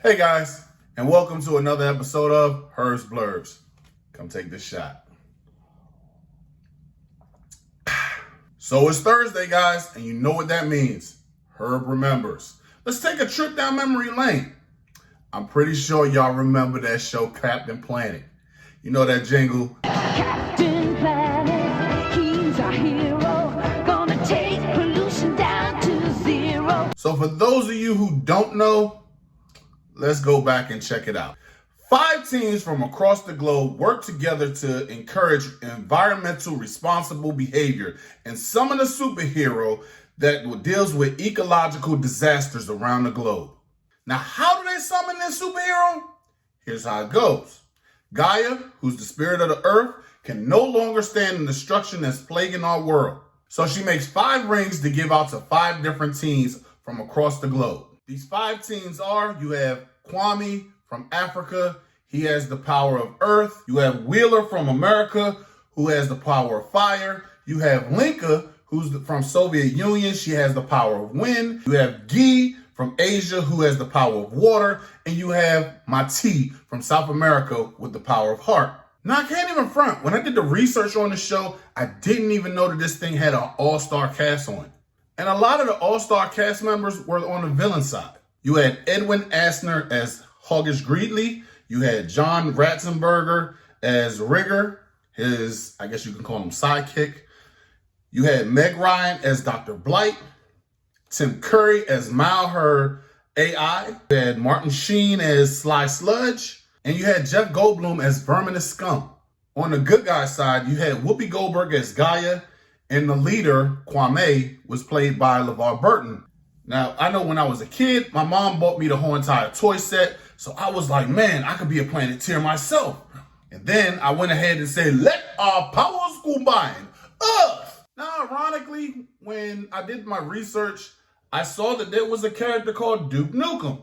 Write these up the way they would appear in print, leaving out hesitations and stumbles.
Hey guys, and welcome to another episode of Hers Blurbs. Come take this shot. So it's Thursday, guys, and you know what that means. Herb remembers. Let's take a trip down memory lane. I'm pretty sure y'all remember that show, Captain Planet. You know that jingle. Captain Planet, he's our hero, gonna take pollution down to zero. So for those of you who don't know, let's go back and check it out. 5 teams from across the globe work together to encourage environmental responsible behavior and summon a superhero that deals with ecological disasters around the globe. Now, how do they summon this superhero? Here's how it goes. Gaia, who's the spirit of the earth, can no longer stand the destruction that's plaguing our world. So she makes 5 rings to give out to 5 different teams from across the globe. These 5 teams are, you have Kwame from Africa. He has the power of earth. You have Wheeler from America, who has the power of fire. You have Linka, who's from Soviet Union. She has the power of wind. You have Guy from Asia, who has the power of water. And you have Mati from South America with the power of heart. Now, I can't even front. When I did the research on the show, I didn't even know that this thing had an all-star cast on it. And a lot of the all-star cast members were on the villain side. You had Edwin Asner as Huggish Greedley. You had John Ratzenberger as Rigger, his, I guess you can call him sidekick. You had Meg Ryan as Dr. Blight. Tim Curry as Malheur AI. You had Martin Sheen as Sly Sludge. And you had Jeff Goldblum as Verminous Scum. On the good guy side, you had Whoopi Goldberg as Gaia. And the leader, Kwame, was played by LeVar Burton. Now, I know when I was a kid, my mom bought me the whole entire toy set. So I was like, man, I could be a Planeteer myself. And then I went ahead and said, let our powers combine. Now, ironically, when I did my research, I saw that there was a character called Duke Nukem.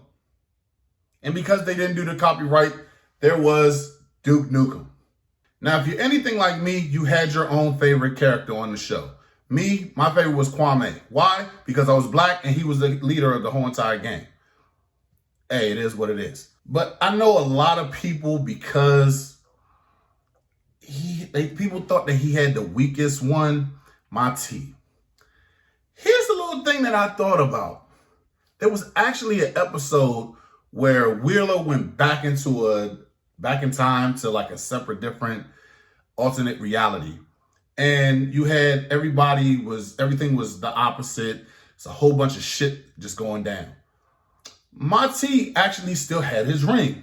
And because they didn't do the copyright, there was Duke Nukem. Now, if you're anything like me, you had your own favorite character on the show. Me, my favorite was Kwame. Why? Because I was black and he was the leader of the whole entire gang. Hey, it is what it is. But I know a lot of people, because people thought that he had the weakest one, Mati. Here's a little thing that I thought about. There was actually an episode where Wheeler went back in time to like a separate, different, alternate reality. And you had everything was the opposite. It's a whole bunch of shit just going down. Mati actually still had his ring.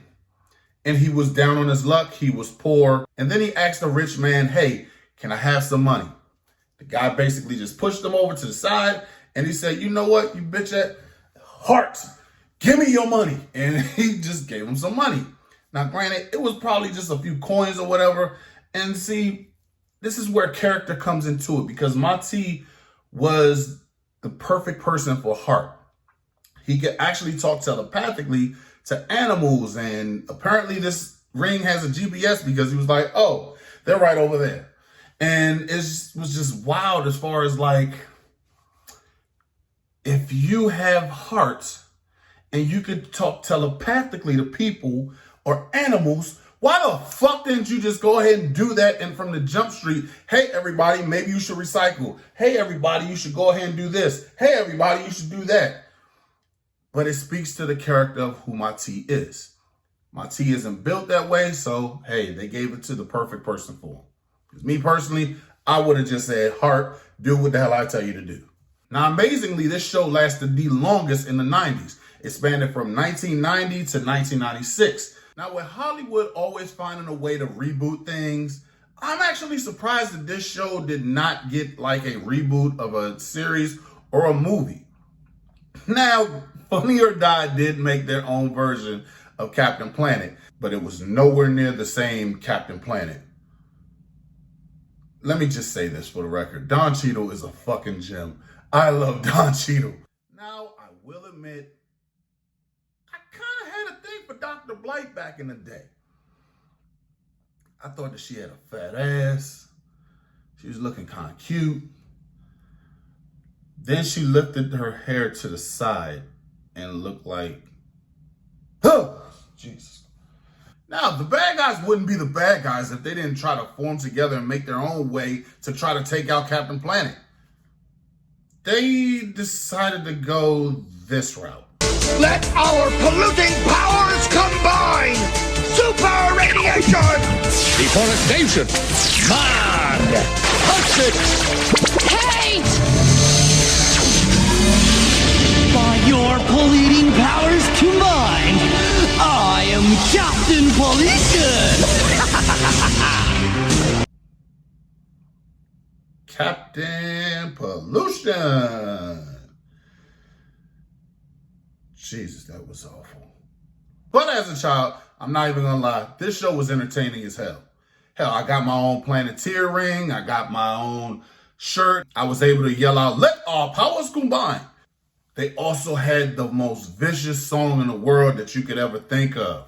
And he was down on his luck. He was poor. And then he asked a rich man, hey, can I have some money? The guy basically just pushed him over to the side. And he said, you know what, you bitch at heart, give me your money. And he just gave him some money. Now, granted, it was probably just a few coins or whatever. And see, this is where character comes into it, because Mati was the perfect person for heart. He could actually talk telepathically to animals. And apparently this ring has a GPS, because he was like, oh, they're right over there. And it was just wild as far as like, if you have heart and you could talk telepathically to people or animals, why the fuck didn't you just go ahead and do that? And from the jump street, hey, everybody, maybe you should recycle. Hey, everybody, you should go ahead and do this. Hey, everybody, you should do that. But it speaks to the character of who Mati is. Mati isn't built that way, so, hey, they gave it to the perfect person for him. Because me personally, I would have just said, heart, do what the hell I tell you to do. Now, amazingly, this show lasted the longest in the 90s. It spanned from 1990 to 1996. Now, with Hollywood always finding a way to reboot things, I'm actually surprised that this show did not get like a reboot of a series or a movie. Now, Funny or Die did make their own version of Captain Planet, but it was nowhere near the same Captain Planet. Let me just say this for the record. Don Cheadle is a fucking gem. I love Don Cheadle. Now, I will admit, I kind of had a thing for Dr. Blight back in the day. I thought that she had a fat ass. She was looking kind of cute. Then she lifted her hair to the side and looked like Huh. Jesus. Now, the bad guys wouldn't be the bad guys if they didn't try to form together and make their own way to try to take out Captain Planet. They decided to go this route. Let our polluting powers combine! Super radiation! Deforestation! Man! Toxic! Hate! By your polluting powers combined, I am Captain Pollution! Captain Pollution. Jesus, that was awful. But as a child, I'm not even gonna lie, this show was entertaining as hell. Hell, I got my own Planeteer ring. I got my own shirt. I was able to yell out, "Let our powers combine." They also had the most vicious song in the world that you could ever think of.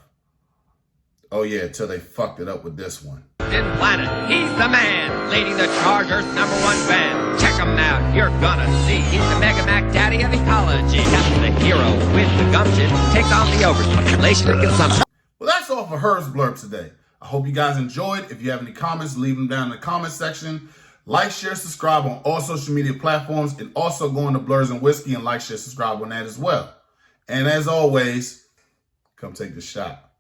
Oh yeah, till they fucked it up with this one. Captain Planet, he's the man, leading the Chargers #1 band. Check him out, you're gonna see. He's the Mega Mac daddy of ecology. Captain the hero with the gumption takes on the overpopulation and consumption. Well, that's all for Hers Blurb today. I hope you guys enjoyed. If you have any comments, leave them down in the comment section. Like, share, subscribe on all social media platforms, and also go into Blurbs and Whiskey and like, share, subscribe on that as well. And as always, come take the shot.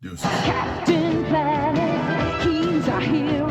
Deuces. Captain Planet, he's our hero.